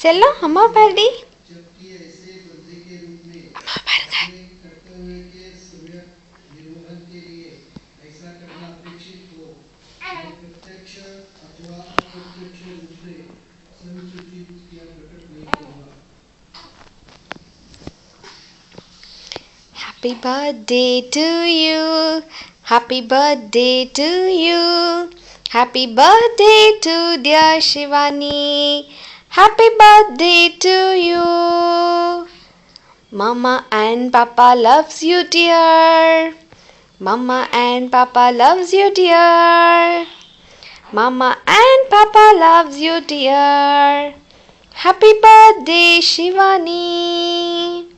चलो अम्मा party Happy birthday to you. Happy birthday to you. Happy birthday to dear Shivani. Happy birthday to you. Mama and Papa loves you, dear. Mama and Papa loves you, dear. Mama and Papa loves you, dear. Happy birthday, Shivani.